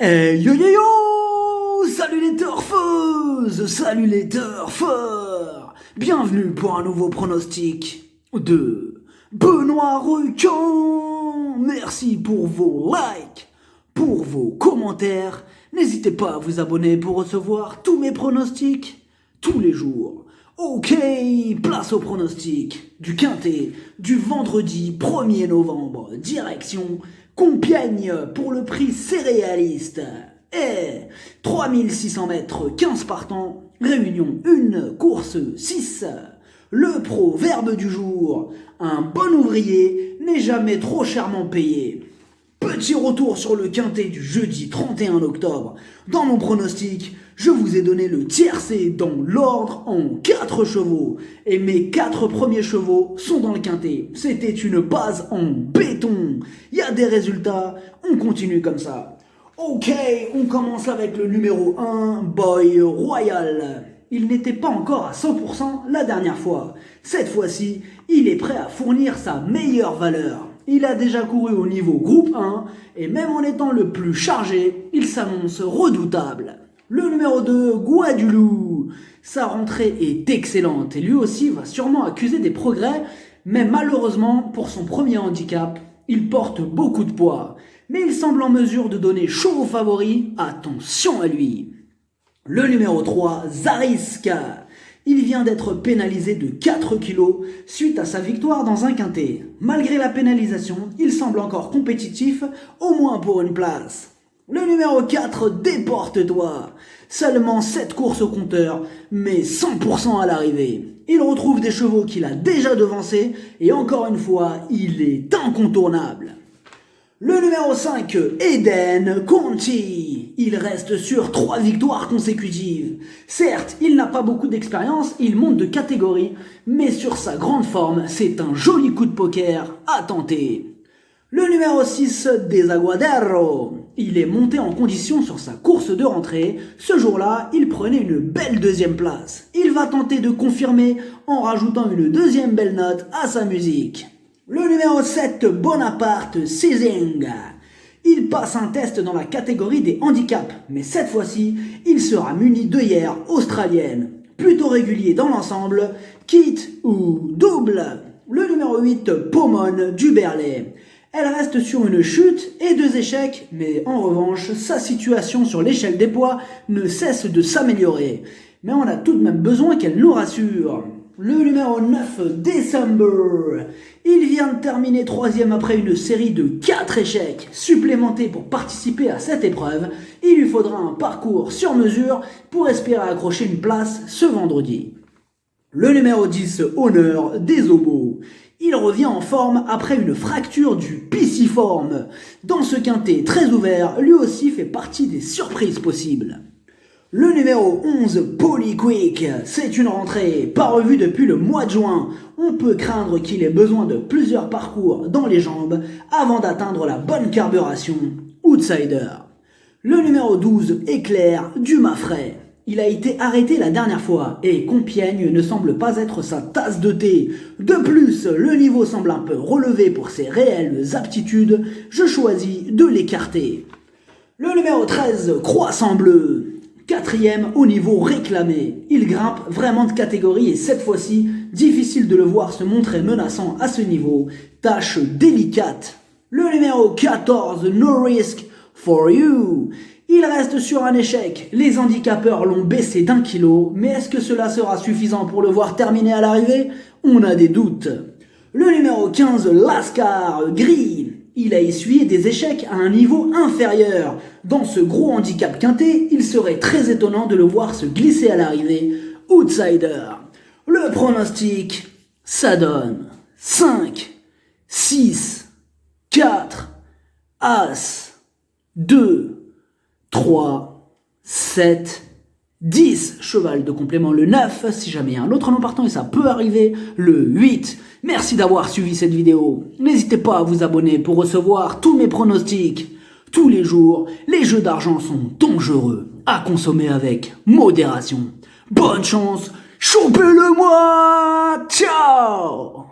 Hey yo yo yo! Salut les turfeuses! Salut les turfeurs! Bienvenue pour un nouveau pronostic de Benoît Requin! Merci pour vos likes, pour vos commentaires. N'hésitez pas à vous abonner pour recevoir tous mes pronostics tous les jours. Ok, place au pronostic du Quintet du vendredi 1er novembre, direction Compiègne pour le prix céréaliste. Et 3600 mètres, 15 partants, réunion 1, course 6. Le proverbe du jour, un bon ouvrier n'est jamais trop chèrement payé. Petit retour sur le Quintet du jeudi 31 octobre. Dans mon pronostic, je vous ai donné le tiercé dans l'ordre en 4 chevaux. Et mes 4 premiers chevaux sont dans le Quintet. C'était une base en béton. Il y a des résultats, on continue comme ça. Ok, on commence avec le numéro 1, Boy Royal. Il n'était pas encore à 100% la dernière fois. Cette fois-ci, il est prêt à fournir sa meilleure valeur. Il a déjà couru au niveau groupe 1 et même en étant le plus chargé, il s'annonce redoutable. Le numéro 2, Guadulou. Sa rentrée est excellente et lui aussi va sûrement accuser des progrès, mais malheureusement pour son premier handicap, il porte beaucoup de poids. Mais il semble en mesure de donner chaud aux favoris, attention à lui. Le numéro 3, Zariska. Il vient d'être pénalisé de 4 kilos suite à sa victoire dans un quintet. Malgré la pénalisation, il semble encore compétitif, au moins pour une place. Le numéro 4, Déporte-toi. Seulement 7 courses au compteur, mais 100% à l'arrivée. Il retrouve des chevaux qu'il a déjà devancés et encore une fois, il est incontournable. Le numéro 5, Eden Conti. Il reste sur 3 victoires consécutives. Certes, il n'a pas beaucoup d'expérience, il monte de catégorie, mais sur sa grande forme, c'est un joli coup de poker à tenter. Le numéro 6, Desaguadero. Il est monté en condition sur sa course de rentrée. Ce jour-là, il prenait une belle deuxième place. Il va tenter de confirmer en rajoutant une deuxième belle note à sa musique. Le numéro 7, Bonaparte Seizing. Il passe un test dans la catégorie des handicaps, mais cette fois-ci, il sera muni d'œillères australiennes. Plutôt régulier dans l'ensemble, kit ou double. Le numéro 8, Pomone du Berlay. Elle reste sur une chute et 2 échecs, mais en revanche, sa situation sur l'échelle des poids ne cesse de s'améliorer. Mais on a tout de même besoin qu'elle nous rassure. Le numéro 9, December. Il vient de terminer 3e après une série de 4 échecs. Supplémentés pour participer à cette épreuve, il lui faudra un parcours sur mesure pour espérer accrocher une place ce vendredi. Le numéro 10, Honneur des Obos. Il revient en forme après une fracture du pisiforme. Dans ce quintet très ouvert, lui aussi fait partie des surprises possibles. Le numéro 11, Polyquick, c'est une rentrée, pas revue depuis le mois de juin. On peut craindre qu'il ait besoin de plusieurs parcours dans les jambes avant d'atteindre la bonne carburation. Outsider. Le numéro 12, Éclair du Mafray. Il a été arrêté la dernière fois et Compiègne ne semble pas être sa tasse de thé. De plus, le niveau semble un peu relevé pour ses réelles aptitudes. Je choisis de l'écarter. Le numéro 13, Croissant Bleu. 4e au niveau réclamé. Il grimpe vraiment de catégorie et cette fois-ci, difficile de le voir se montrer menaçant à ce niveau. Tâche délicate. Le numéro 14, No Risk for You. Il reste sur un échec. Les handicapeurs l'ont baissé d'1 kilo, mais est-ce que cela sera suffisant pour le voir terminer à l'arrivée? On a des doutes. Le numéro 15, Lascar Gris. Il a essuyé des échecs à un niveau inférieur. Dans ce gros handicap quintet, il serait très étonnant de le voir se glisser à l'arrivée. Outsider. Le pronostic, ça donne 5, 6, 4, As, 2, 3, 7, 10, cheval de complément le 9, si jamais il y a un autre nom partant et ça peut arriver, le 8. Merci d'avoir suivi cette vidéo. N'hésitez pas à vous abonner pour recevoir tous mes pronostics. Tous les jours, les jeux d'argent sont dangereux, à consommer avec modération. Bonne chance, chopez-le moi. Ciao.